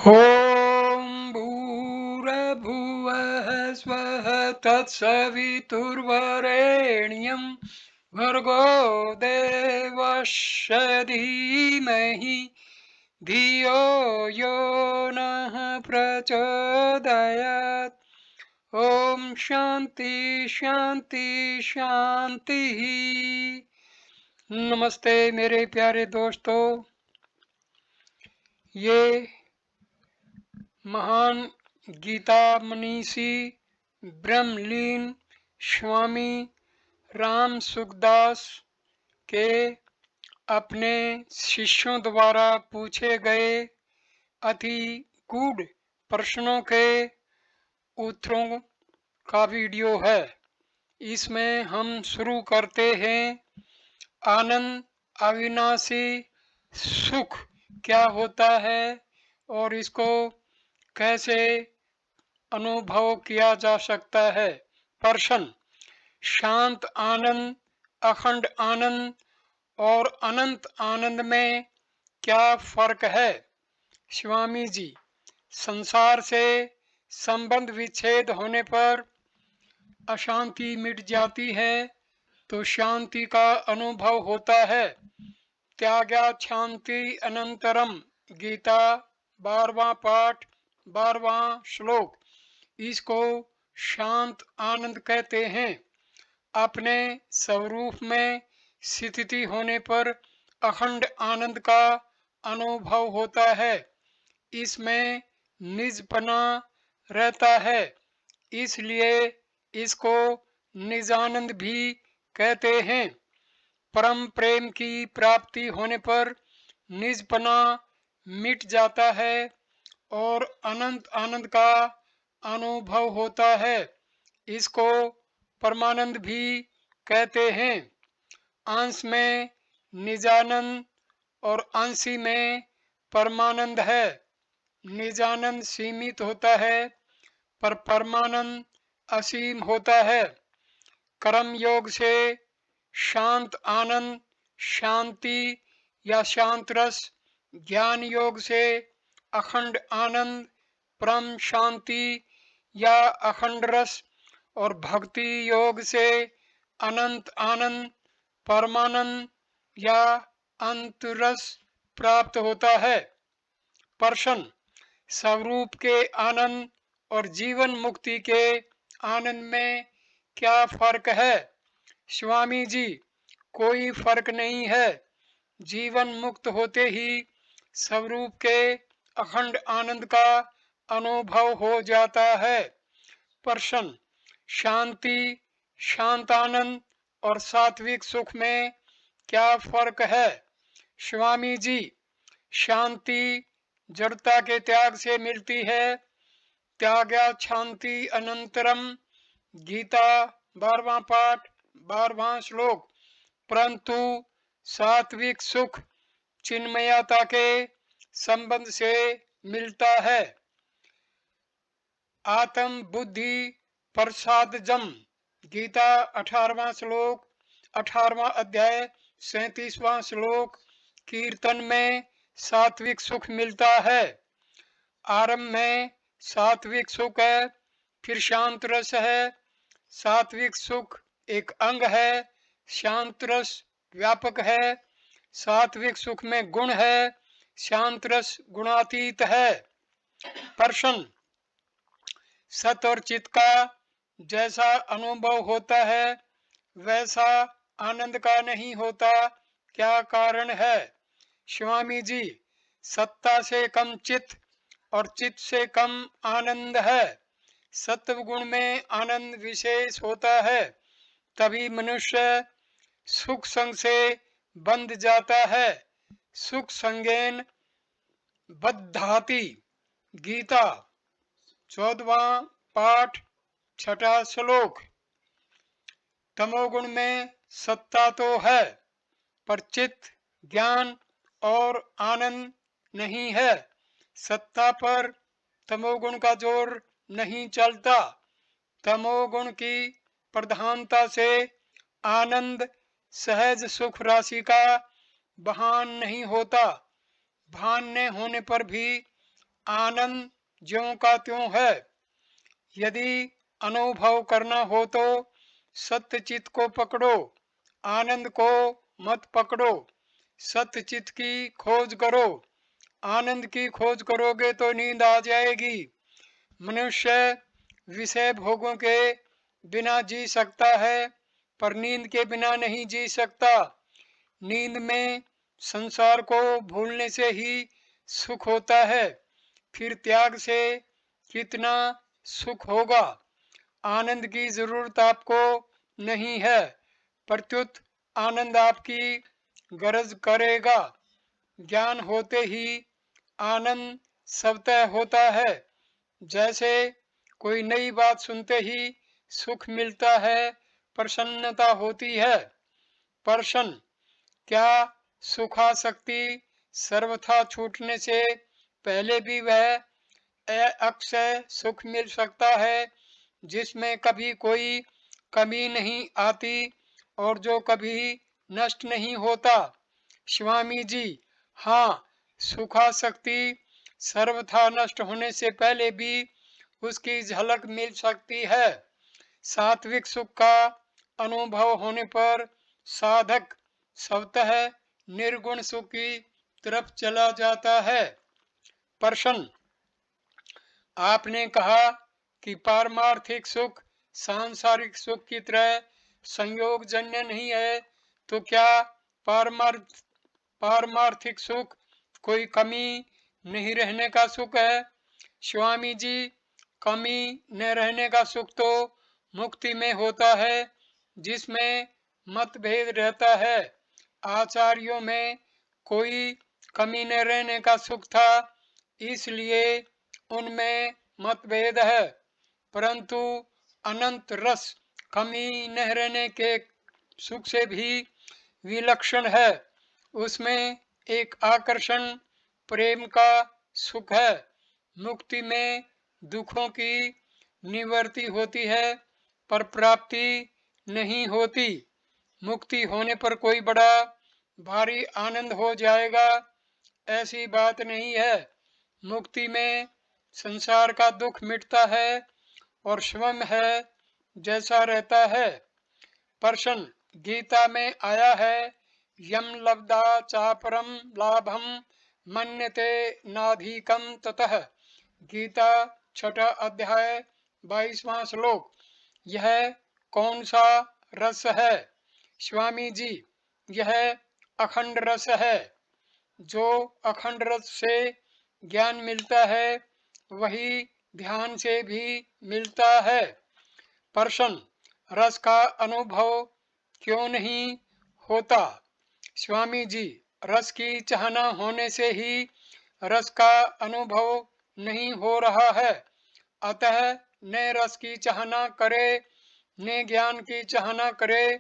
ॐ भूर्भुवः स्वः तत्सवितुर्वरेण्यं भर्गो देवस्य धीमहि धियो यो नः प्रचोदयात्। ओम शांति शांति शांति। नमस्ते मेरे प्यारे दोस्तों, ये महान गीता मनीषी ब्रह्मलीन स्वामी राम सुखदास के अपने शिष्यों द्वारा पूछे गए अति गूढ़ प्रश्नों के उत्तरों का वीडियो है। इसमें हम शुरू करते हैं। आनंद अविनाशी सुख क्या होता है और इसको कैसे अनुभव किया जा सकता है। प्रश्न: शांत आनंद, अखंड आनंद और अनंत आनंद में क्या फर्क है? स्वामी जी, संसार से संबंध विच्छेद होने पर अशांति मिट जाती है तो शांति का अनुभव होता है। त्यागात् शांति अनंतरम, गीता 12वां पाठ 12वां श्लोक। इसको शांत आनंद कहते हैं। अपने स्वरूप में स्थिति होने पर अखंड आनंद का अनुभव होता है। इसमें निजपना रहता है, इसलिए इसको निजानंद भी कहते हैं। परम प्रेम की प्राप्ति होने पर निजपना मिट जाता है और अनंत आनंद का अनुभव होता है। इसको परमानंद भी कहते हैं। अंश में निजानंद और अंशी में परमानंद है। निजानंद सीमित होता है पर परमानंद असीम होता है। कर्म योग से शांत आनंद, शांति या शांत रस, ज्ञान योग से अखंड आनंद, परम शांति या अखंड रस और भक्ति योग से अनंत आनंद, परमानंद या अंत रस प्राप्त होता है। प्रश्न: स्वरूप के आनंद और जीवन मुक्ति के आनंद में क्या फर्क है? स्वामी जी, कोई फर्क नहीं है। जीवन मुक्त होते ही स्वरूप के अखंड आनंद का अनुभव हो जाता है। प्रश्न: शांति, शांत आनंद और सात्विक सुख में क्या फर्क है? स्वामी जी, शांति जड़ता के त्याग से मिलती है। त्यागात् शांति अनंतरम, गीता 12वां पाठ 12वां श्लोक। परंतु सात्विक सुख चिन्मयता के संबंध से मिलता है। आत्म बुद्धि प्रसादजम, गीता 18वां श्लोक, 18वां अध्याय 37वां श्लोक। कीर्तन में सात्विक सुख मिलता है। आरंभ में सात्विक सुख है, फिर शांत रस है। सात्विक सुख एक अंग है, शांत रस व्यापक है। सात्विक सुख में गुण है, शांत रस गुणातीत है। प्रश्न: सत और चित का जैसा अनुभव होता है वैसा आनंद का नहीं होता, क्या कारण है? स्वामी जी, सत्ता से कम चित और चित से कम आनंद है। सत्व गुण में आनंद विशेष होता है, तभी मनुष्य सुख संग से बंध जाता है। सुख संगेन बद्धाति, गीता 14वां पाठ 6ठा श्लोक। तमोगुण में सत्ता तो है पर चित्त, ज्ञान और आनंद नहीं है। सत्ता पर तमोगुण का जोर नहीं चलता। तमोगुण की प्रधानता से आनंद सहज सुख राशि का भान नहीं होता। भान न होने पर भी आनंद ज्यों का त्यों है। यदि अनुभव करना हो तो सत्य चित्त को पकड़ो, आनंद को मत पकड़ो। सत्य चित्त की खोज करो, आनंद की खोज करोगे तो नींद आ जाएगी। मनुष्य विषय भोगों के बिना जी सकता है, पर नींद के बिना नहीं जी सकता। नींद में संसार को भूलने से ही सुख होता है, फिर त्याग से कितना सुख होगा। आनंद की जरूरत आपको नहीं है, प्रत्युत आनंद आपकी गरज करेगा। ज्ञान होते ही आनंद स्वतः होता है। जैसे कोई नई बात सुनते ही सुख मिलता है, प्रसन्नता होती है। प्रश्न, क्या सुखासक्ति सर्वथा छूटने से पहले भी वह अक्षय सुख मिल सकता है, जिसमें कभी कोई कमी नहीं आती और जो कभी नष्ट नहीं होता? स्वामी जी, हाँ, सुखासक्ति सर्वथा नष्ट होने से पहले भी उसकी झलक मिल सकती है। सात्विक सुख का अनुभव होने पर साधक स्वतः निर्गुण सुख की तरफ चला जाता है। प्रश्न, आपने कहा कि पारमार्थिक सुख सांसारिक सुख की तरह संयोगजन्य नहीं है, तो क्या पारमार्थिक सुख कोई कमी नहीं रहने का सुख है? स्वामी जी, कमी न रहने का सुख तो मुक्ति में होता है, जिसमें मतभेद रहता है। आचार्यों में कोई कमी न रहने का सुख था, इसलिए उनमें मतभेद है, परंतु अनंत रस कमी न रहने के सुख से भी विलक्षण है। उसमें एक आकर्षण प्रेम का सुख है। मुक्ति में दुखों की निवृत्ति होती है, पर प्राप्ति नहीं होती। मुक्ति होने पर कोई बड़ा भारी आनंद हो जाएगा, ऐसी बात नहीं है। मुक्ति में संसार का दुख मिटता है और स्वयं है जैसा रहता है। प्रश्न, गीता में आया है, यम लब्धा चापरम लाभम मन्यते नाधिकम ततः। गीता 6 अध्याय 22वां श्लोक। यह कौन सा रस है? स्वामी जी, यह अखंड रस है। जो अखंड रस से ज्ञान मिलता है, वही ध्यान से भी मिलता है। प्रश्न, रस का अनुभव क्यों नहीं होता? स्वामी जी, रस की चाहना होने से ही रस का अनुभव नहीं हो रहा है। अतः न रस की चाहना करे, न ज्ञान की चाहना करे,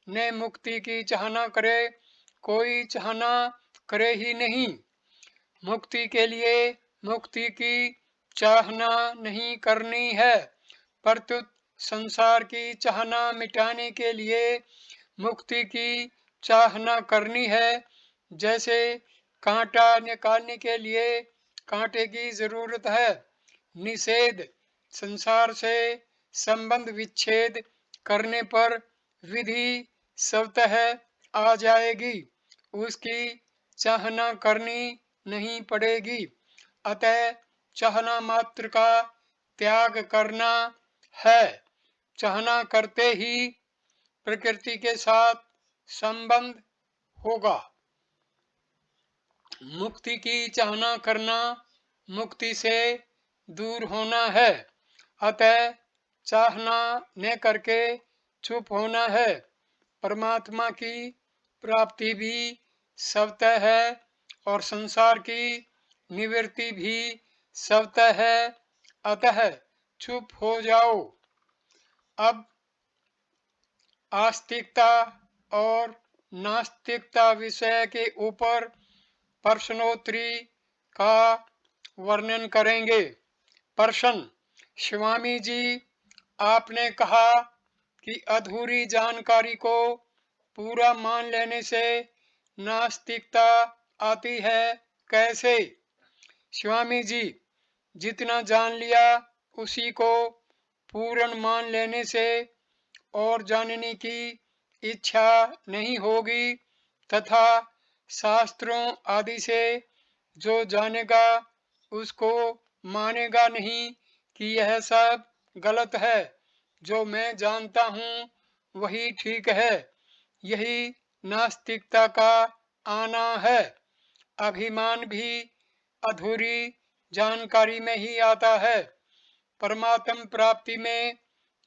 न मुक्ति की चाहना करे, कोई चाहना करे ही नहीं। मुक्ति के लिए मुक्ति की चाहना नहीं करनी है, प्रत्युत संसार की चाहना मिटाने के लिए मुक्ति की चाहना करनी है। जैसे कांटा निकालने के लिए कांटे की जरूरत है। निषेध, संसार से संबंध विच्छेद करने पर विधि स्वतः आ जाएगी, उसकी चाहना करनी नहीं पड़ेगी। अतः चाहना मात्र का त्याग करना है। चाहना करते ही प्रकृति के साथ संबंध होगा। मुक्ति की चाहना करना मुक्ति से दूर होना है। अतः चाहना न करके चुप होना है। परमात्मा की प्राप्ति भी स्वतः है और संसार की निवृत्ति भी स्वतः है। अतः चुप हो जाओ। अब आस्तिकता और नास्तिकता विषय के ऊपर प्रश्नोत्तरी का वर्णन करेंगे। प्रश्न, स्वामी जी, आपने कहा कि अधूरी जानकारी को पूरा मान लेने से नास्तिकता आती है, कैसे? स्वामी जी, जितना जान लिया उसी को पूर्ण मान लेने से और जानने की इच्छा नहीं होगी, तथा शास्त्रों आदि से जो जानेगा उसको मानेगा नहीं कि यह सब गलत है। जो मैं जानता हूँ वही ठीक है। यही नास्तिकता का आना है। अभिमान भी अधूरी जानकारी में ही आता है। परमात्म प्राप्ति में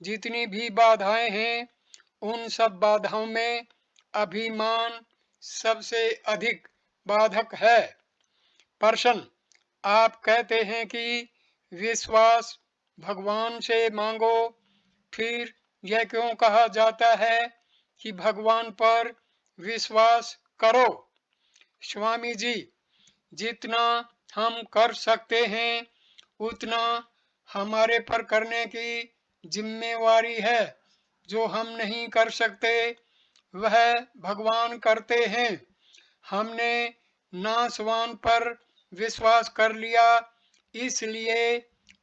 जितनी भी बाधाएं हैं, उन सब बाधाओं में अभिमान सबसे अधिक बाधक है। प्रश्न, आप कहते हैं कि विश्वास भगवान से मांगो, फिर यह क्यों कहा जाता है कि भगवान पर विश्वास करो? स्वामी जी, जितना हम कर सकते हैं उतना हमारे पर करने की जिम्मेवारी है। जो हम नहीं कर सकते वह भगवान करते हैं। हमने नासवान पर विश्वास कर लिया, इसलिए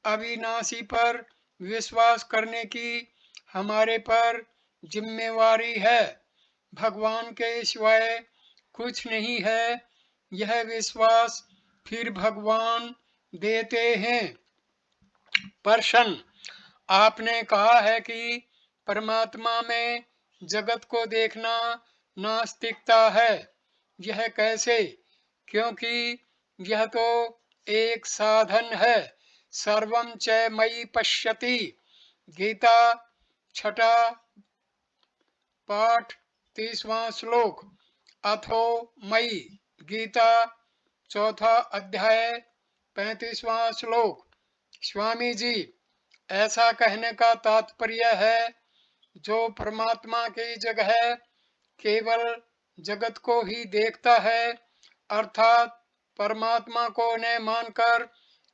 अविनाशी पर विश्वास करने की हमारे पर जिम्मेवारी है। भगवान के सिवाय कुछ नहीं है, यह विश्वास फिर भगवान देते हैं। प्रश्न, आपने कहा है कि परमात्मा में जगत को देखना नास्तिकता है। यह कैसे? क्योंकि यह तो एक साधन है। सर्वं च मयि पश्यति, गीता छठा पाठ 30वां श्लोक। अथो मयि, गीता चौथा अध्याय 35वां श्लोक। स्वामी जी, ऐसा कहने का तात्पर्य है जो परमात्मा की जगह केवल जगत को ही देखता है, अर्थात परमात्मा को न मानकर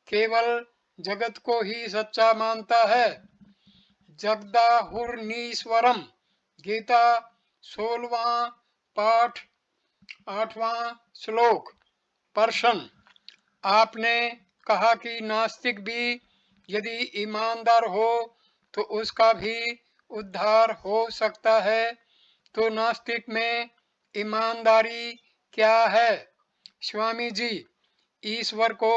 केवल जगत को ही सच्चा मानता है। जगदाहुर्नीश्वरम, गीता 16वां पाठ 8वां श्लोक। प्रश्न, आपने कहा कि नास्तिक भी यदि ईमानदार हो तो उसका भी उद्धार हो सकता है, तो नास्तिक में ईमानदारी क्या है? स्वामी जी, ईश्वर को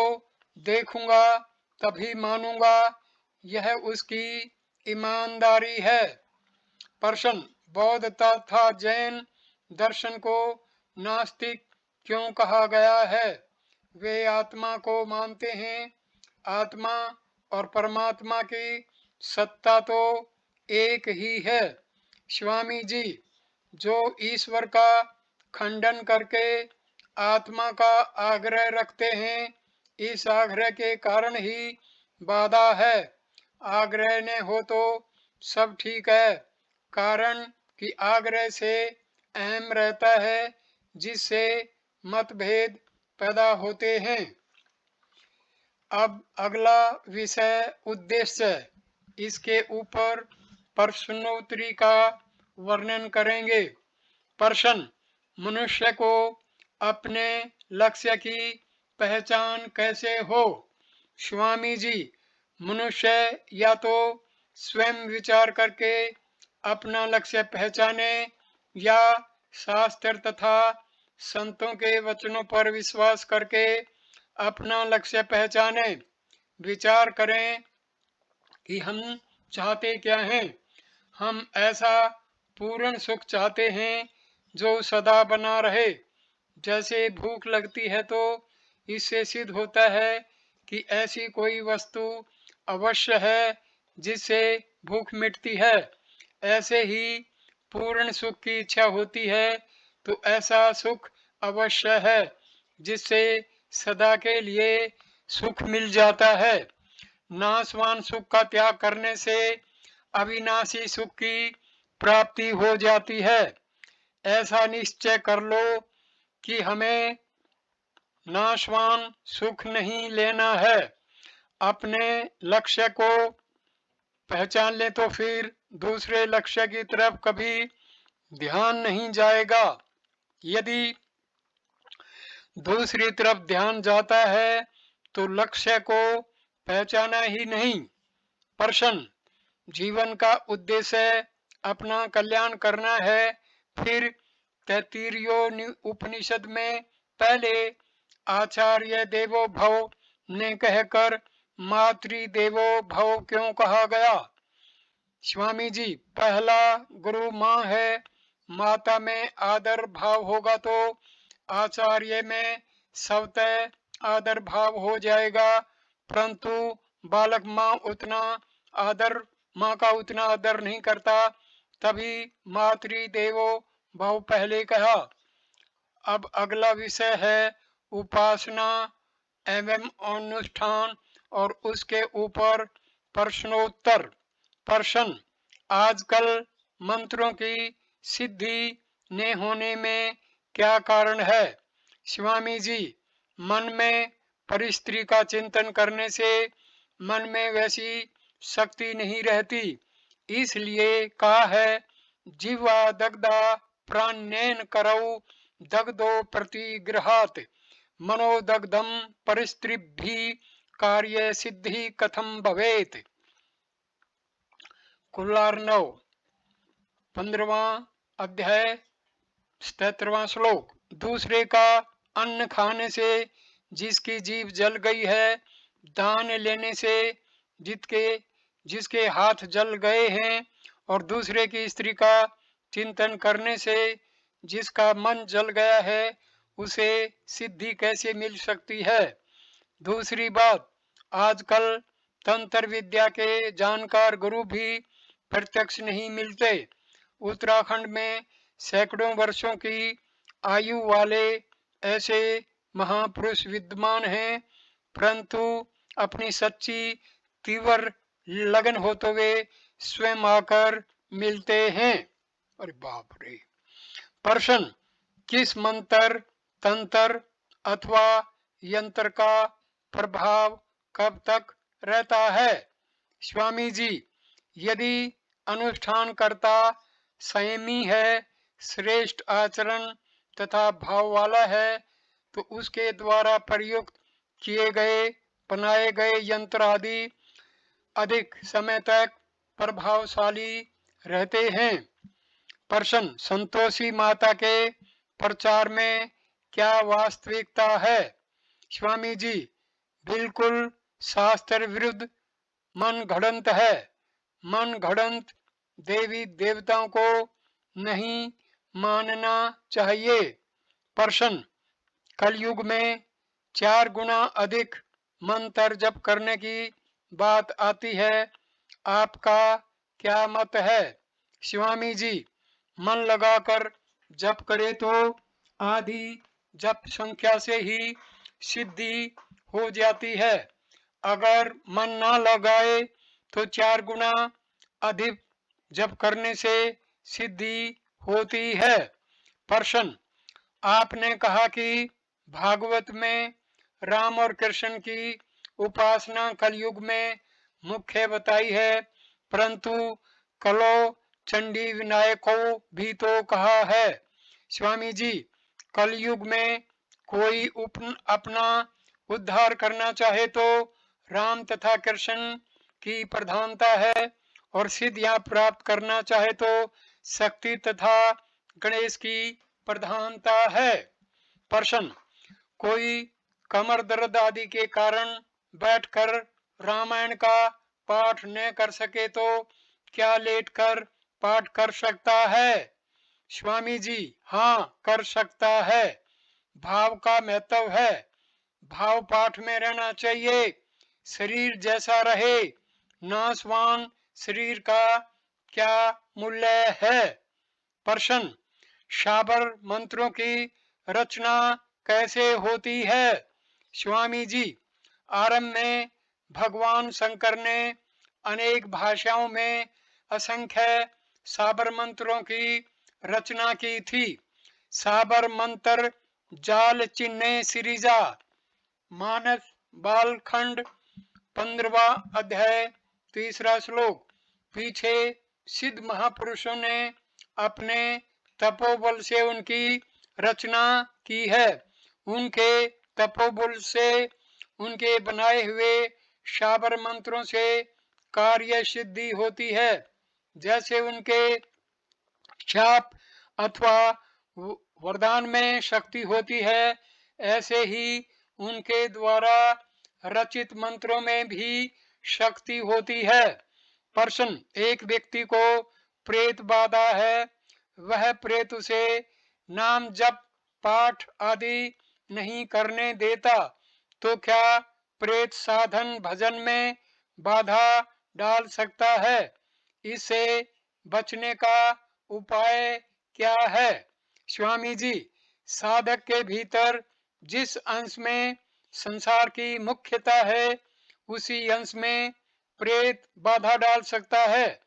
देखूंगा तभी मानूंगा, यह उसकी ईमानदारी है। प्रश्न, बौद्ध तथा जैन दर्शन को नास्तिक क्यों कहा गया है? वे आत्मा को मानते हैं। आत्मा और परमात्मा की सत्ता तो एक ही है। स्वामी जी, जो ईश्वर का खंडन करके आत्मा का आग्रह रखते हैं, इस आग्रह के कारण ही बाधा है। आग्रह न हो तो सब ठीक है, कारण कि आग्रह से अहम रहता है, जिससे मतभेद पैदा होते हैं। अब अगला विषय उद्देश्य, इसके ऊपर प्रश्नोत्तरी का वर्णन करेंगे। प्रश्न, मनुष्य को अपने लक्ष्य की पहचान कैसे हो? स्वामी जी, मनुष्य या तो स्वयं विचार करके अपना लक्ष्य पहचाने या शास्त्र तथा संतों के वचनों पर विश्वास करके अपना लक्ष्य पहचाने। विचार करें कि हम चाहते क्या हैं। हम ऐसा पूर्ण सुख चाहते हैं जो सदा बना रहे। जैसे भूख लगती है तो इससे सिद्ध होता है कि ऐसी कोई वस्तु अवश्य है जिससे भूख मिटती है। ऐसे ही पूर्ण सुख की इच्छा होती है तो ऐसा सुख अवश्य है जिससे सदा के लिए सुख मिल जाता है। नाशवान सुख का त्याग करने से अविनाशी सुख की प्राप्ति हो जाती है। ऐसा निश्चय कर लो कि हमें नाशवान सुख नहीं लेना है। अपने लक्ष्य को पहचान ले तो फिर दूसरे लक्ष्य की तरफ कभी ध्यान नहीं जाएगा। यदि दूसरी तरफ ध्यान जाता है तो लक्ष्य को पहचाना ही नहीं। प्रश्न, जीवन का उद्देश्य अपना कल्याण करना है, फिर तैत्तिरीय उपनिषद में पहले आचार्य देवो भव ने कहकर मातृदेवो भव क्यों कहा गया? स्वामी जी, पहला गुरु माँ है, माता में आदर भाव होगा तो आचार्य में स्वतः आदर भाव हो जाएगा, परंतु बालक माँ का उतना आदर नहीं करता, तभी मातृदेवो भव पहले कहा। अब अगला विषय है उपासना एवं अनुष्ठान और उसके ऊपर प्रश्नोत्तर। प्रश्न, आजकल मंत्रों की सिद्धि न होने में क्या कारण है? स्वामी जी, मन में परिस्त्री का चिंतन करने से मन में वैसी शक्ति नहीं रहती, इसलिए कहा है जीवा दग्धा प्राण्येन करौ दग्धो प्रतिगृहात् मनोदग्धम परिस्त्रिभिः कार्य सिद्धि कथम भवेत। कुलार्णव 15वां अध्याय 77वां श्लोक। दूसरे का अन्न खाने से जिसकी जीभ जल गई है, दान लेने से जिसके हाथ जल गए हैं, और दूसरे की स्त्री का चिंतन करने से जिसका मन जल गया है, उसे सिद्धि कैसे मिल सकती है? दूसरी बात, आजकल तंत्र विद्या के जानकार गुरु भी प्रत्यक्ष नहीं मिलते। उत्तराखंड में सैकड़ों वर्षों की आयु वाले ऐसे महापुरुष विद्यमान हैं, परंतु अपनी सच्ची तीव्र लगन होते हुए स्वयं आकर मिलते हैं। अरे बाप रे! प्रश्न, किस मंत्र, तंत्र अथवा यंत्र का प्रभाव कब तक रहता है? स्वामी जी, यदि अनुष्ठान करता संयमी है, श्रेष्ठ आचरण तथा भाव वाला है, तो उसके द्वारा प्रयुक्त किए गए बनाए गए यंत्र आदि अधिक समय तक प्रभावशाली रहते हैं। प्रश्न, संतोषी माता के प्रचार में क्या वास्तविकता है? स्वामी जी, बिल्कुल शास्त्र विरुद्ध मन घड़ंत है। मन घड़ंत देवी देवताओं को नहीं मानना चाहिए। प्रश्न, कलयुग में 4 गुना अधिक मंत्र जप करने की बात आती है, आपका क्या मत है? स्वामी जी, मन लगाकर जप करे तो आधी जप संख्या से ही सिद्धि हो जाती है, अगर मन ना लगाए तो 4 गुना अधिक जप करने से सिद्धि होती है। प्रश्न, आपने कहा कि भागवत में राम और कृष्ण की उपासना कलयुग में मुख्य बताई है, परंतु कलो चंडी विनायक को भी तो कहा है। स्वामी जी, कलयुग में कोई अपना उद्धार करना चाहे तो राम तथा कृष्ण की प्रधानता है, और सिद्धियां प्राप्त करना चाहे तो शक्ति तथा गणेश की प्रधानता है। प्रश्न, कोई कमर दर्द आदि के कारण बैठकर रामायण का पाठ न कर सके तो क्या लेटकर पाठ कर सकता है? स्वामी जी, हाँ, कर सकता है। भाव का महत्व है, भाव पाठ में रहना चाहिए। शरीर जैसा रहे, नाशवान शरीर का क्या मूल्य है? प्रश्न, शाबर मंत्रों की रचना कैसे होती है? स्वामी जी, आरंभ में भगवान शंकर ने अनेक भाषाओं में असंख्य साबर मंत्रों की रचना की थी। साबर मंत्र जाल चिन्ह सिरिजा। मानस बालखंड 15वां अध्याय 3रा श्लोक। पीछे सिद्ध महापुरुषों ने अपने तपोबल से उनकी रचना की है। उनके तपोबल से उनके बनाए हुए शाबर मंत्रों से कार्य सिद्धि होती है। जैसे उनके शाप अथवा वरदान में शक्ति होती है, ऐसे ही उनके द्वारा रचित मंत्रों में भी शक्ति होती है। प्रश्न, एक व्यक्ति को प्रेत बाधा है, वह प्रेत उसे नाम जप पाठ आदि नहीं करने देता, तो क्या प्रेत साधन भजन में बाधा डाल सकता है? इससे बचने का उपाय क्या है? स्वामी जी, साधक के भीतर जिस अंश में संसार की मुख्यता है, उसी अंश में प्रेत बाधा डाल सकता है।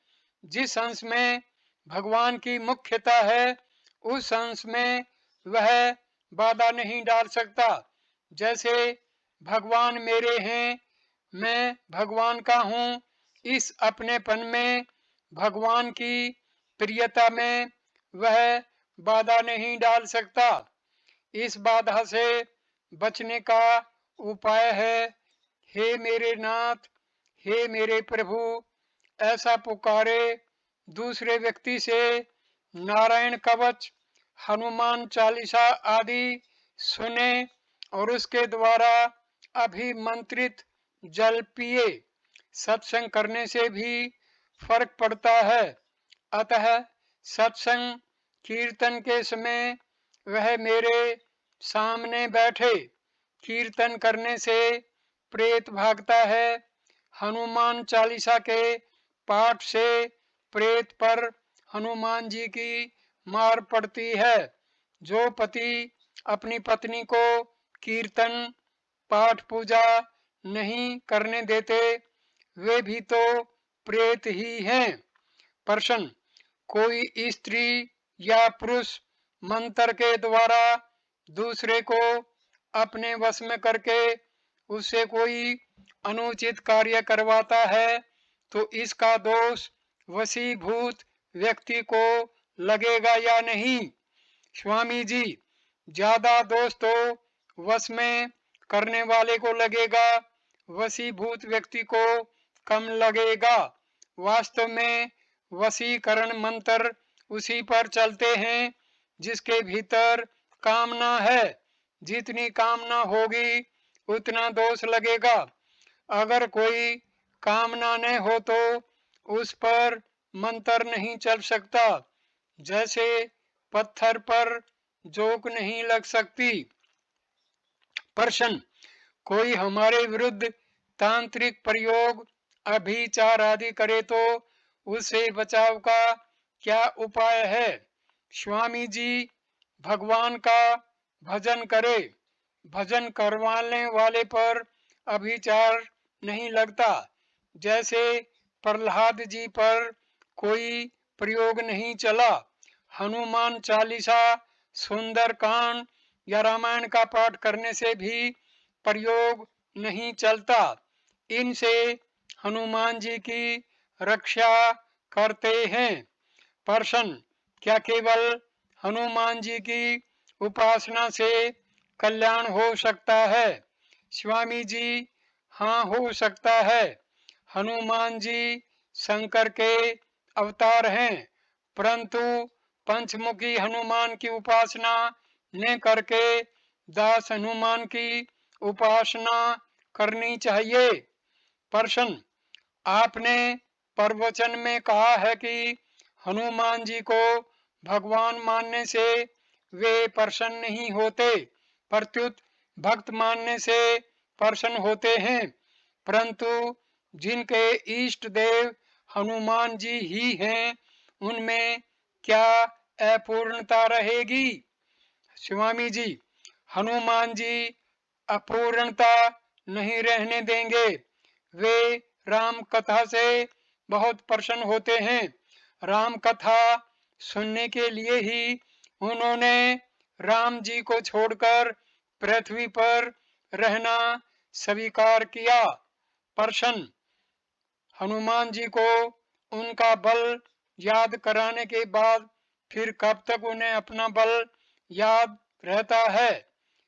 जिस अंश में भगवान की मुख्यता है, उस अंश में वह बाधा नहीं डाल सकता। जैसे भगवान मेरे हैं, मैं भगवान का हूँ, इस अपनेपन में, भगवान की प्रियता में वह बाधा नहीं डाल सकता। इस बाधा से बचने का उपाय है, हे मेरे नाथ, हे मेरे प्रभु, ऐसा पुकारे। दूसरे व्यक्ति से नारायण कवच, हनुमान चालीसा आदि सुने और उसके द्वारा अभिमंत्रित जल पिए। सत्संग करने से भी फर्क पड़ता है। अतः सत्संग कीर्तन के समय वह मेरे सामने बैठे। कीर्तन करने से प्रेत भागता है। हनुमान चालीसा के पाठ से प्रेत पर हनुमान जी की मार पड़ती है। जो पति अपनी पत्नी को कीर्तन पाठ पूजा नहीं करने देते, वे भी तो प्रेत ही हैं। प्रश्न, कोई स्त्री या पुरुष मंत्र के द्वारा दूसरे को अपने वश में करके उससे कोई अनुचित कार्य करवाता है, तो इसका दोष वशीभूत व्यक्ति को लगेगा या नहीं? स्वामी जी, ज्यादा दोष तो वश में करने वाले को लगेगा, वशीभूत व्यक्ति को कम लगेगा। वास्तव में वशीकरण मंत्र उसी पर चलते हैं जिसके भीतर कामना है। जितनी कामना होगी उतना दोष लगेगा। अगर कोई कामना न हो तो उस पर मंत्र नहीं चल सकता। जैसे पत्थर पर जोक नहीं लग सकती। प्रश्न, कोई हमारे विरुद्ध तांत्रिक प्रयोग अभिचार आदि करे तो उससे बचाव का क्या उपाय है? स्वामी जी, भगवान का भजन करे। भजन करवाने वाले पर अभिचार नहीं लगता। जैसे प्रहलाद जी पर कोई प्रयोग नहीं चला। हनुमान चालीसा, सुंदर कांड या रामायण का पाठ करने से भी प्रयोग नहीं चलता। इनसे हनुमान जी की रक्षा करते हैं। प्रश्न, क्या केवल हनुमान जी की उपासना से कल्याण हो सकता है? स्वामी जी, हाँ, हो सकता है। हनुमान जी शंकर के अवतार हैं, परंतु पंचमुखी हनुमान की उपासना न करके दास हनुमान की उपासना करनी चाहिए। प्रश्न, आपने प्रवचन में कहा है कि हनुमान जी को भगवान मानने से वे प्रसन्न नहीं होते, प्रत्युत भक्त मानने से प्रसन्न होते हैं। परंतु जिनके इष्ट देव हनुमान जी ही हैं, उनमें क्या अपूर्णता रहेगी? स्वामी जी, हनुमान जी अपूर्णता नहीं रहने देंगे। वे राम कथा से बहुत प्रसन्न होते हैं। राम कथा सुनने के लिए ही उन्होंने राम जी को छोड़कर पृथ्वी पर रहना स्वीकार किया। प्रश्न, हनुमान जी को उनका बल याद कराने के बाद फिर कब तक उन्हें अपना बल याद रहता है?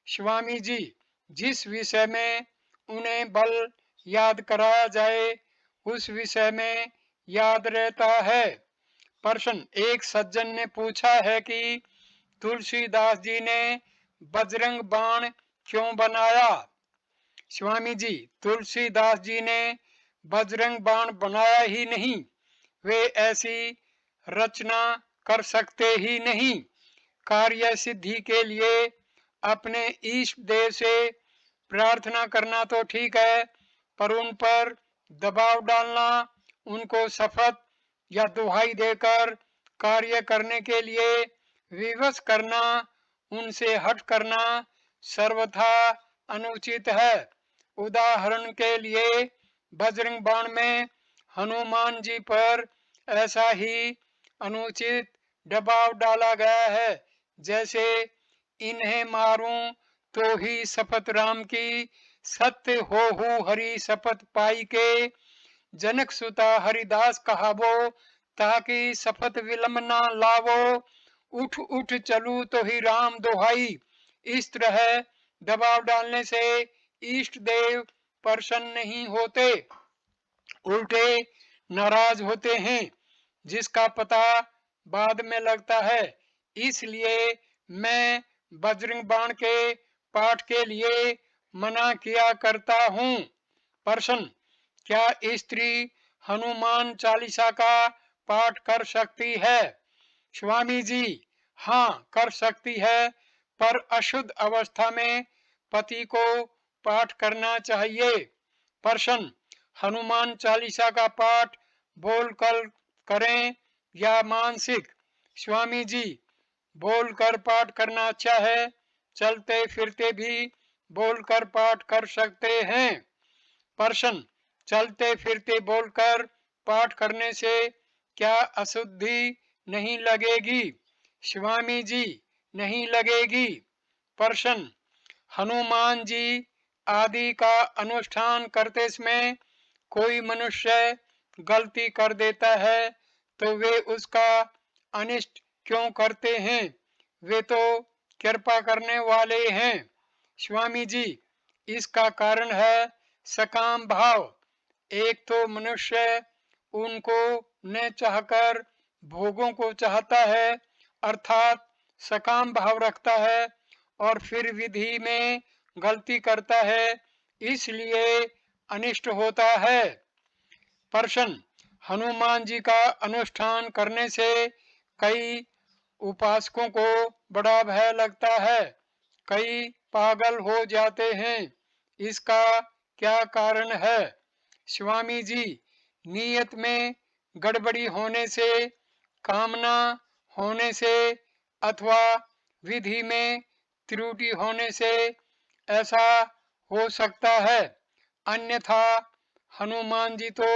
स्वामी जी, जिस विषय में उन्हें बल याद कराया जाए उस विषय में याद रहता है। प्रश्न, एक सज्जन ने पूछा है कि तुलसीदास जी ने बजरंग बाण क्यों बनाया? स्वामी जी, तुलसीदास जी ने बजरंग बाण बनाया ही नहीं, वे ऐसी रचना कर सकते ही नहीं। कार्य सिद्धि के लिए अपने ईष्ट देव से प्रार्थना करना तो ठीक है, पर उन पर दबाव डालना, उनको शपथ या दुहाई देकर कार्य करने के लिए विवश करना, उनसे हट करना सर्वथा अनुचित है। उदाहरण के लिए बजरंग बाण में हनुमान जी पर ऐसा ही अनुचित दबाव डाला गया है, जैसे इन्हें मारूं तो ही शपथ राम की, सत्य होहु हरि शपथ पाई के, जनक सुता हरिदास कहावो, ताकि शपथ विलंब ना लावो, उठ उठ चलू तो ही राम दोहाई। इस तरह दबाव डालने से इष्ट देव प्रसन्न नहीं होते, उल्टे नाराज होते हैं, जिसका पता बाद में लगता है। इसलिए मैं बजरंग बाण के पाठ के लिए मना किया करता हूँ। प्रश्न, क्या स्त्री हनुमान चालीसा का पाठ कर सकती है? स्वामी जी, हाँ कर सकती है, पर अशुद्ध अवस्था में पति को पाठ करना चाहिए। प्रश्न, हनुमान चालीसा का पाठ बोलकर करें या मानसिक? स्वामी जी, बोलकर पाठ करना अच्छा है, चलते फिरते भी बोलकर पाठ कर सकते हैं। प्रश्न, चलते फिरते बोलकर पाठ करने से क्या अशुद्धि नहीं लगेगी? स्वामी जी, नहीं लगेगी। प्रश्न, हनुमान जी आदि का अनुष्ठान करते समय कोई मनुष्य गलती कर देता है तो वे उसका अनिष्ट क्यों करते हैं? वे तो कृपा करने वाले हैं। स्वामी जी, इसका कारण है सकाम भाव। एक तो मनुष्य उनको न चाहकर भोगों को चाहता है, अर्थात सकाम भाव रखता है, और फिर विधि में गलती करता है, इसलिए अनिष्ट होता है। प्रश्न, हनुमान जी का अनुष्ठान करने से कई उपासकों को बड़ा भय लगता है, कई पागल हो जाते हैं, इसका क्या कारण है? स्वामी जी, नियत में गड़बड़ी होने से, कामना होने से अथवा विधि में त्रुटि होने से ऐसा हो सकता है, अन्यथा हनुमान जी तो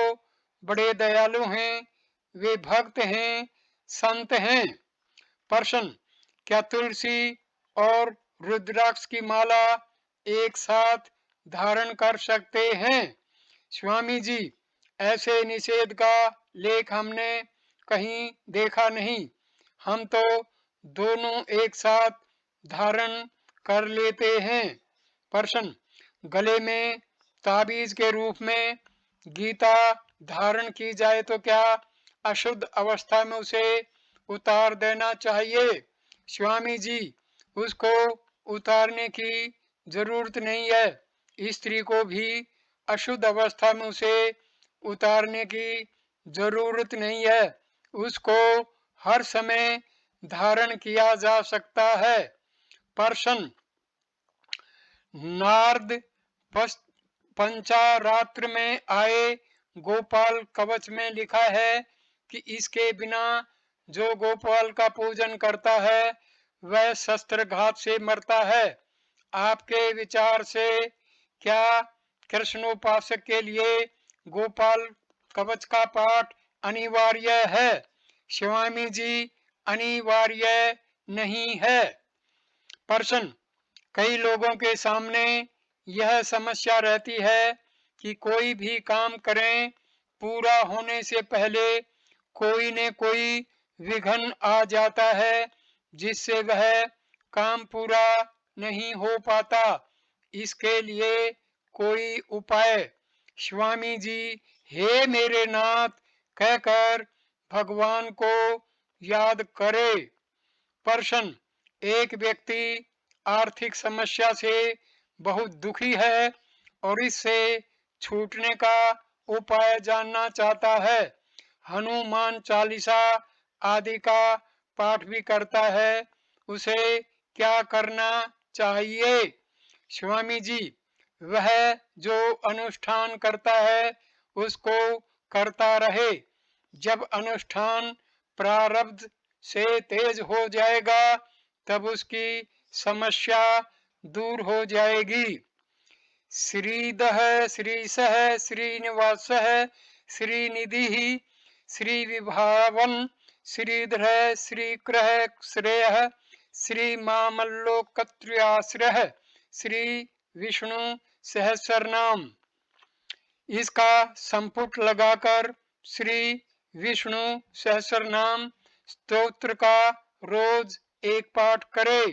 बड़े दयालु हैं, वे भक्त हैं, संत हैं। प्रश्न, क्या तुलसी और रुद्राक्ष की माला एक साथ धारण कर सकते हैं? स्वामी जी, ऐसे निषेध का लेख हमने कहीं देखा नहीं, हम तो दोनों एक साथ धारण कर लेते हैं। प्रश्न, गले में ताबीज के रूप में गीता धारण की जाए तो क्या अशुद्ध अवस्था में उसे उतार देना चाहिए? स्वामी जी, उसको उतारने की जरूरत नहीं है, स्त्री को भी अशुद्ध अवस्था में उसे उतारने की जरूरत नहीं है, उसको हर समय धारण किया जा सकता है। प्रश्न, नारद पंचारात्र में आए गोपाल कवच में लिखा है कि इसके बिना जो गोपाल का पूजन करता है वह शस्त्रघात से मरता है। आपके विचार से क्या कृष्णोपासक के लिए गोपाल कवच का पाठ अनिवार्य है? स्वामी जी, अनिवार्य नहीं है। प्रश्न, कई लोगों के सामने यह समस्या रहती है कि कोई भी काम करें, पूरा होने से पहले कोई न कोई विघ्न आ जाता है, जिससे वह काम पूरा नहीं हो पाता। इसके लिए कोई उपाय स्वामी जी हे मेरे नाथ कहकर भगवान को याद करे। प्रश्न, एक व्यक्ति आर्थिक समस्या से बहुत दुखी है और इससे छूटने का उपाय जानना चाहता है। हनुमान चालीसा आदि का पाठ भी करता है, उसे क्या करना चाहिए? स्वामी जी, वह जो अनुष्ठान करता है उसको करता रहे। जब अनुष्ठान प्रारब्ध से तेज हो जाएगा तब उसकी समस्या दूर हो जाएगी। श्रीदः श्रीशः श्रीनिवासः श्रीनिधिः श्रीविभावन श्रीधर श्रीकृः श्रेयः श्रीमामल्लोकत्र्याश्रयः श्री विष्णु सहस्रनाम। इसका संपुट लगाकर श्री विष्णु सहस्रनाम स्तोत्र का रोज एक पाठ करे।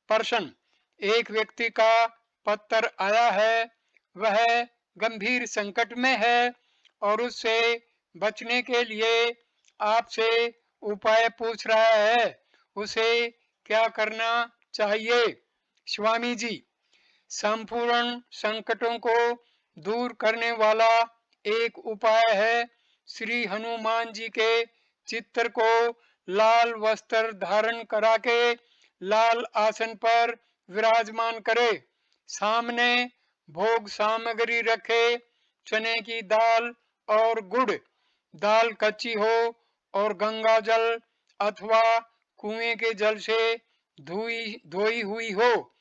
प्रश्न, एक व्यक्ति का पत्र आया है, वह गंभीर संकट में है और उससे बचने के लिए आपसे उपाय पूछ रहा है, उसे क्या करना चाहिए? स्वामी जी, संपूर्ण संकटों को दूर करने वाला एक उपाय है, श्री हनुमान जी के चित्र को लाल वस्त्र धारण करा के लाल आसन पर विराजमान करे, सामने भोग सामग्री रखे, चने की दाल और गुड़, दाल कच्ची हो और गंगा जल अथवा कुएं के जल से धोई हुई हो,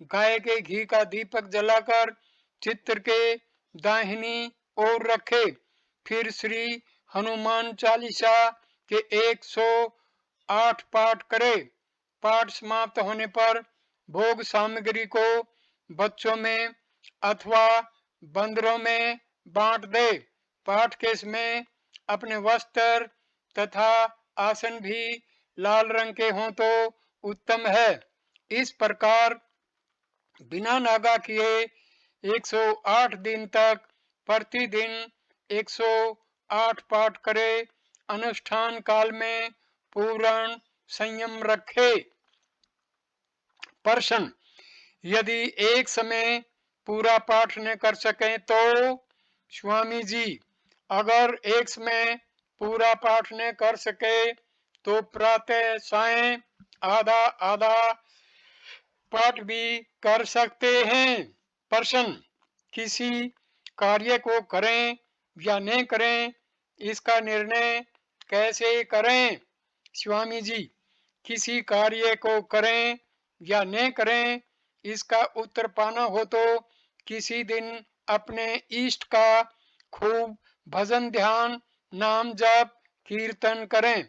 गाय के घी का दीपक जलाकर चित्र के दाहिनी ओर रखे, फिर श्री हनुमान चालीसा के 108 पाठ करे। पाठ समाप्त होने पर भोग सामग्री को बच्चों में अथवा बंदरों में बांट दे। पाठ के समय अपने वस्त्र तथा आसन भी लाल रंग के हों तो उत्तम है। इस प्रकार बिना नागा किए 108 दिन तक प्रतिदिन 108 पाठ करे। अनुष्ठान काल में पूर्ण संयम रखे। प्रश्न, यदि एक समय पूरा पाठ न कर सके तो? स्वामी जी, अगर एक समय पूरा पाठ न कर सके तो प्रातः सायं आधा आधा पाठ भी कर सकते हैं। प्रश्न, किसी कार्य को करें या न करें, इसका निर्णय कैसे करें? स्वामी जी, किसी कार्य को करें या न करें, इसका उत्तर पाना हो तो किसी दिन अपने इष्ट का खूब भजन ध्यान नाम जप कीर्तन करें,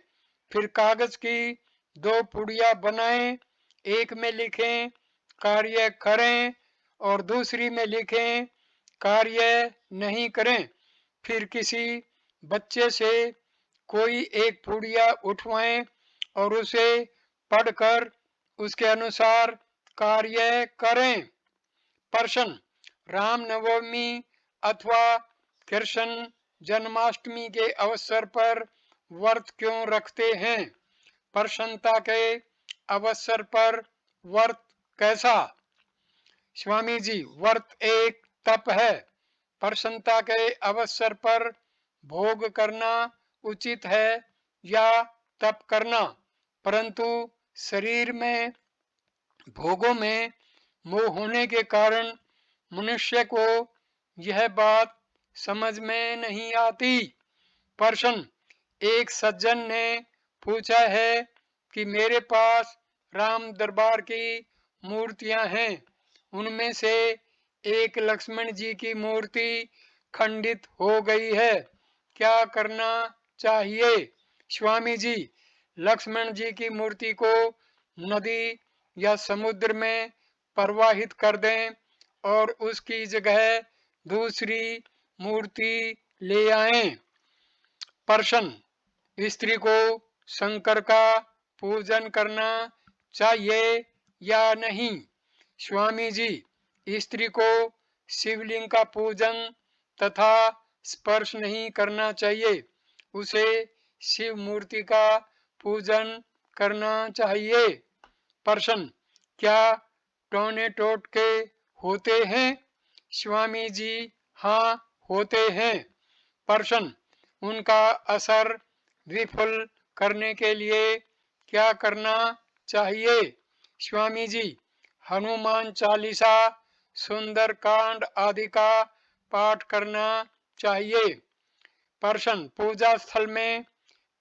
फिर कागज की 2 पुड़िया बनाएं, एक में लिखें कार्य करें और दूसरी में लिखें कार्य नहीं करें। फिर किसी बच्चे से कोई एक पुड़िया उठवाएं और उसे पढ़कर उसके अनुसार कार्य करें। प्रश्न, रामनवमी अथवा कृष्ण जन्माष्टमी के अवसर पर व्रत क्यों रखते हैं? प्रसन्नता के अवसर पर व्रत कैसा? स्वामी जी, व्रत एक तप है। प्रसन्नता के अवसर पर भोग करना उचित है या तप करना, परंतु शरीर में भोगों में मोह होने के कारण मनुष्य को यह बात समझ में नहीं आती। प्रश्न, एक सज्जन ने पूछा है कि मेरे पास राम दरबार की मूर्तियां हैं, उनमें से एक लक्ष्मण जी की मूर्ति खंडित हो गई है, क्या करना चाहिए? स्वामी जी, लक्ष्मण जी की मूर्ति को नदी या समुद्र में प्रवाहित कर दें और उसकी जगह दूसरी मूर्ति ले आएं। प्रश्न, स्त्री को शंकर का पूजन करना चाहिए या नहीं? स्वामी जी, स्त्री को शिवलिंग का पूजन तथा स्पर्श नहीं करना चाहिए। उसे शिव मूर्ति का पूजन करना चाहिए। प्रश्न, क्या टोने टोटके होते हैं? स्वामी जी, हाँ होते हैं। प्रश्न, उनका असर विफल करने के लिए क्या करना चाहिए? स्वामी जी, हनुमान चालीसा, सुंदरकांड आदि का पाठ करना चाहिए। प्रश्न, पूजा स्थल में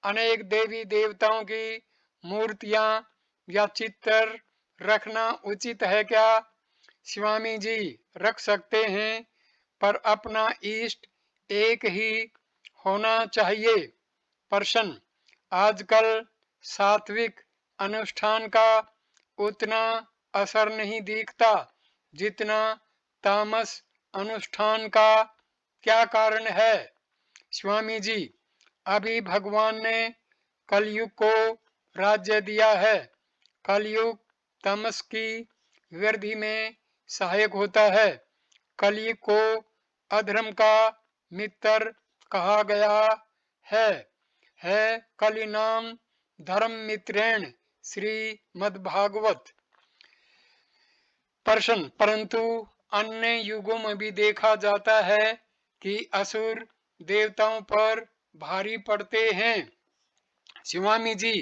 अनेक देवी देवताओं की मूर्तियां या चित्र रखना उचित है क्या? स्वामी जी, रख सकते हैं, पर अपना इष्ट एक ही होना चाहिए। प्रश्न, आजकल सात्विक अनुष्ठान का उतना असर नहीं दिखता जितना तामस अनुष्ठान का, क्या कारण है? स्वामी जी, अभी भगवान ने कलयुग को राज्य दिया है। कलयुग तमस की वृद्धि में सहायक होता है। कलयुग को अधर्म का मित्र कहा गया है कलि नाम धर्म मित्रेण, श्रीमद्भागवत। प्रश्न, परंतु अन्य युगों में भी देखा जाता है कि असुर देवताओं पर भारी पड़ते हैं। स्वामी जी,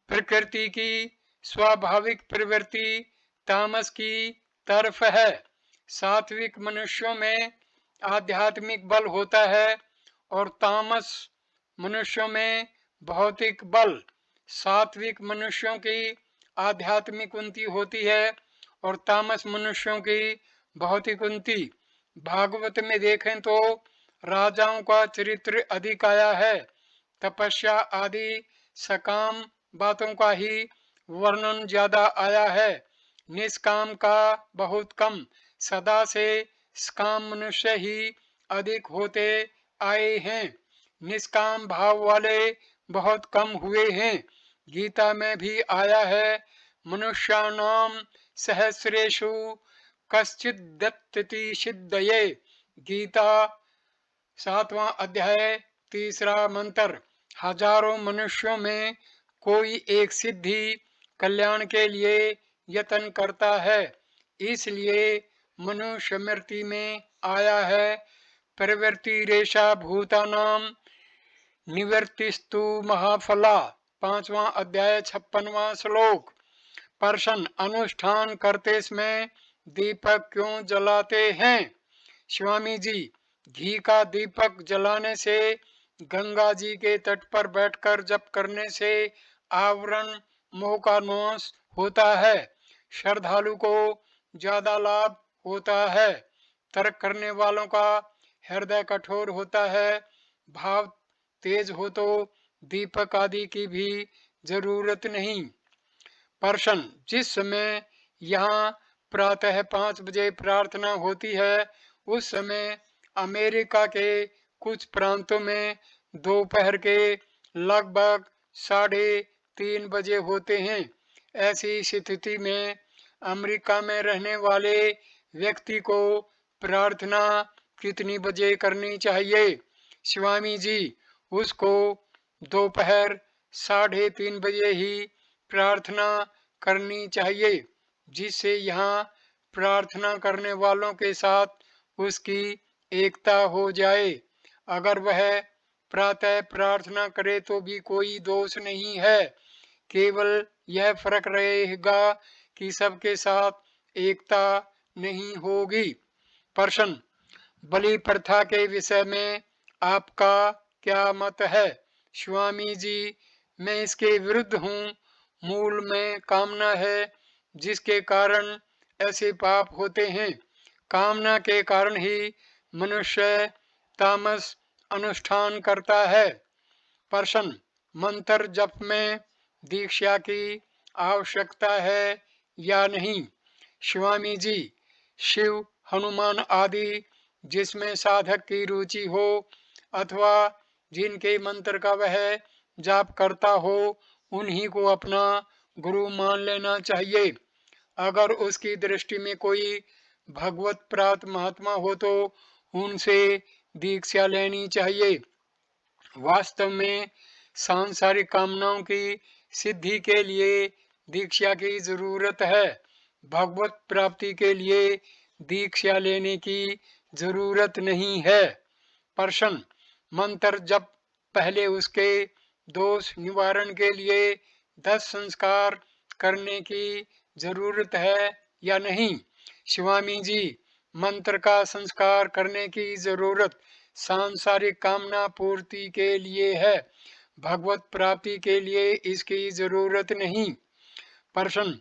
प्रकृति की स्वाभाविक प्रवृत्ति तामस की तरफ है। सात्विक मनुष्यों में आध्यात्मिक बल होता है और तामस मनुष्यों में भौतिक बल। सात्विक मनुष्यों की आध्यात्मिक उन्नति होती है और तामस मनुष्यों की भौतिक उन्नति। भागवत में देखें तो राजाओं का चरित्र अधिक आया है। तपस्या आदि सकाम बातों का ही वर्णन ज्यादा आया है, निष्काम का बहुत कम। सदा से सकाम मनुष्य ही अधिक होते आए हैं, निष्काम भाव वाले बहुत कम हुए हैं। गीता में भी आया है, मनुष्याणाम सहस्रेषु कश्चित् दत्तति सिद्धये। गीता 7वां अध्याय 3रा मंत्र। हजारों मनुष्यों में कोई एक सिद्धि कल्याण के लिए यत्न करता है, इसलिए मनुष्य स्मृति में आया है, प्रवृत्ति रेशा भूतानाम निवर्तिस्तु महाफला। 5वां अध्याय 56वां श्लोक। प्रश्न, अनुष्ठान करते समय दीपक क्यों जलाते हैं? स्वामी जी, घी का दीपक जलाने से, गंगा जी के तट पर बैठकर जप करने से आवरण मोह का नाश होता है। श्रद्धालु को ज्यादा लाभ होता है। तर्क करने वालों का हृदय कठोर होता है। भाव तेज हो तो दीपक आदि की भी जरूरत नहीं। प्रश्न, जिस समय यहाँ प्रातः 5 बजे प्रार्थना होती है, उस समय अमेरिका के कुछ प्रांतों में दोपहर के लगभग 3:30 बजे होते हैं। ऐसी स्थिति में अमेरिका में रहने वाले व्यक्ति को प्रार्थना कितनी बजे करनी चाहिए? स्वामी जी, उसको दोपहर 3:30 बजे ही प्रार्थना करनी चाहिए, जिससे यहाँ प्रार्थना करने वालों के साथ उसकी एकता हो जाए। अगर वह प्रातः प्रार्थना करे तो भी कोई दोष नहीं है, केवल यह फर्क रहेगा कि सबके साथ एकता नहीं होगी। प्रश्न, बलि प्रथा के विषय में आपका क्या मत है? स्वामी जी, मैं इसके विरुद्ध हूँ। मूल में कामना है, जिसके कारण ऐसे पाप होते हैं। कामना के कारण ही मनुष्य तामस अनुष्ठान करता है। प्रश्न, मंत्र जप में दीक्षा की आवश्यकता है या नहीं? स्वामी जी, शिव, हनुमान आदि जिसमें साधक की रुचि हो अथवा जिनके मंत्र का वह जाप करता हो, उन्हीं को अपना गुरु मान लेना चाहिए। अगर उसकी दृष्टि में कोई भगवत प्राप्त महात्मा हो तो उनसे दीक्षा लेनी चाहिए। वास्तव में सांसारिक कामनाओं की सिद्धि के लिए दीक्षा की जरूरत है। भगवत प्राप्ति के लिए दीक्षा लेने की जरूरत नहीं है। प्रश्न, मंत्र जप पहले उसके दोष निवारण के लिए 10 संस्कार करने की जरूरत है या नहीं? स्वामी जी, मंत्र का संस्कार करने की जरूरत सांसारिक कामना पूर्ति के लिए है, भगवत प्राप्ति के लिए इसकी जरूरत नहीं। प्रश्न,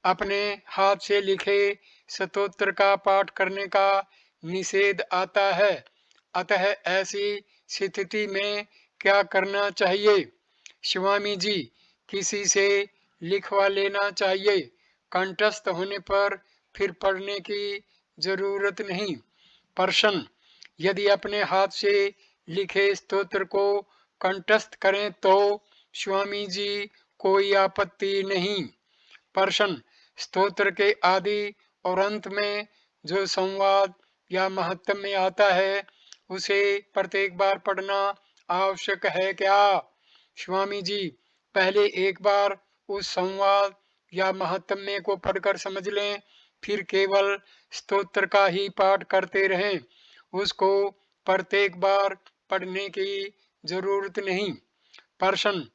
अपने हाथ से लिखे स्तोत्र का पाठ करने का निषेध आता है, अतः ऐसी स्थिति में क्या करना चाहिए? स्वामी जी, किसी से लिखवा लेना चाहिए। कंठस्थ होने पर फिर पढ़ने की जरूरत नहीं। प्रश्न, यदि अपने हाथ से लिखे स्तोत्र को कंठस्थ करें तो स्वामी जी कोई आपत्ति नहीं। प्रश्न, स्तोत्र के आदि और अंत में जो संवाद या महात्म्य आता है उसे प्रत्येक बार पढ़ना आवश्यक है क्या? स्वामी जी, पहले एक बार उस संवाद या महात्म्य को पढ़कर समझ लें, फिर केवल स्तोत्र का ही पाठ करते रहें। उसको प्रत्येक बार पढ़ने की जरूरत नहीं। प्रश्न,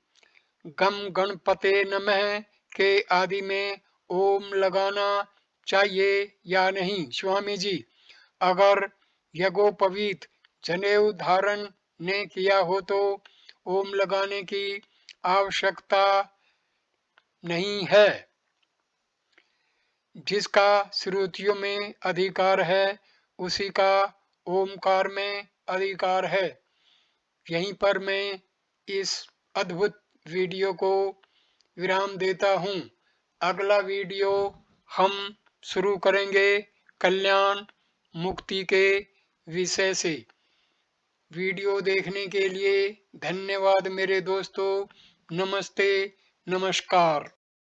गम गणपते नमः के आदि में ओम लगाना चाहिए या नहीं? स्वामी जी, अगर यज्ञोपवीत जनेऊ धारण ने किया हो तो ओम लगाने की आवश्यकता नहीं है। जिसका श्रुतियों में अधिकार है उसी का ओमकार में अधिकार है। यहीं पर मैं इस अद्भुत वीडियो को विराम देता हूँ। अगला वीडियो हम शुरू करेंगे कल्याण मुक्ति के विषय से। वीडियो देखने के लिए धन्यवाद मेरे दोस्तों। नमस्ते, नमस्कार।